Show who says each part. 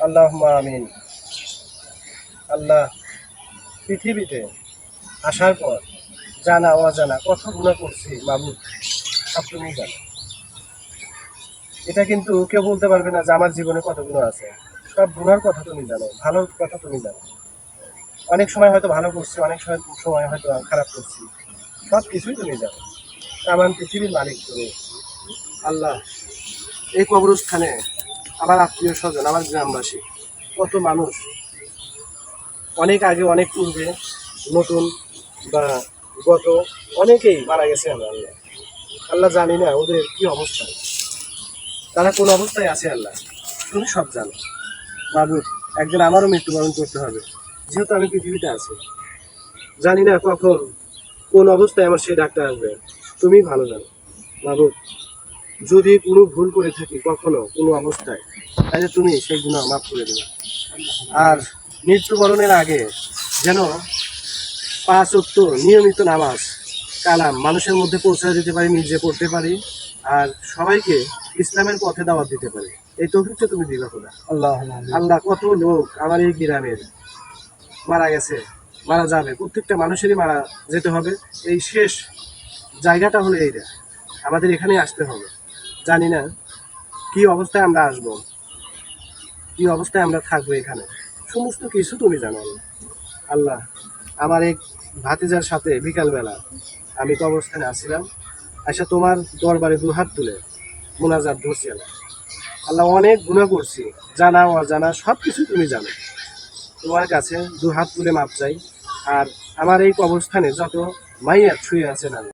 Speaker 1: আল্লাহুম্মা আমিন। আল্লাহ, পৃথিবীতে আসার পর জানা অজানা কত গুনাহ করছি মাবুদ, সব তুমি জানো। এটা কিন্তু কেউ বলতে পারবে না যে আমার জীবনে কত গুনাহ আছে। সব গুনার কথা তুমি জানো, ভালোর কথা তুমি জানো। অনেক সময় হয়তো ভালো করছি, অনেক সময় হয়তো খারাপ করছি, সব কিছুই তুমি জানো। আমার পৃথিবীর মালিক তুমি। আল্লাহ, এই কবরস্থানে আমার আত্মীয় স্বজন, আমার গ্রামবাসী, কত মানুষ অনেক আগে, অনেক পূর্বে, নতুন বা গত, অনেকেই মারা গেছে। আমরা আল্লাহ, আল্লাহ জানি না ওদের কি অবস্থা, তারা কোন অবস্থায় আছে। আল্লাহ, তুমি সব জানো মাবুদ। একদিন আমারও মৃত্যুবরণ করতে হবে, যেহেতু আমি পৃথিবীতে আছি। জানি না কখন কোন অবস্থায় আমার সেই ডাক্তার আসবে, তুমি ভালো জানো মাবুদ। যদি কোনো ভুল করে থাকি কখনো কোনো অবস্থায়, তাহলে তুমি সেই গুনাহ মাফ করে দেবে। আর মৃত্যুবরণের আগে যেন 5 ওয়াক্ত নিয়মিত নামাজ কালাম মানুষের মধ্যে পৌঁছে দিতে পারি, নিজে পড়তে পারি, আর সবাইকে ইসলামের পথে দাওয়াত দিতে পারি। এই তৌফিকটা তুমি দিবা খোদা।
Speaker 2: আল্লাহ
Speaker 1: আল্লাহ, কত লোক আমার এই গ্রামের মারা গেছে, মারা যাবে, প্রত্যেকটা মানুষেরই মারা যেতে হবে। এই শেষ জায়গাটা হলো এইটা, আমাদের এখানেই আসতে হবে। জানি না কি অবস্থায় আমরা আসবো, কি অবস্থায় আমরা থাকবো এখানে, সমস্ত কিছু তুমি জানো আল্লাহ। আল্লাহ, আমার এক ভাতিজার সাথে বিকালবেলা আমি তো অবস্থানে আসছিলাম, আচ্ছা তোমার দরবারে দুহাত তুলে মোনাজাত ধরছি। আল্লাহ, আল্লাহ, অনেক গুনাহ করছি, জানা অজানা সব কিছু তুমি জানো। তোমার কাছে দুহাত তুলে মাপ চাই। আর আমার এই কবরস্থানে যত মাইয়াত শুয়ে আছেন আল্লাহ,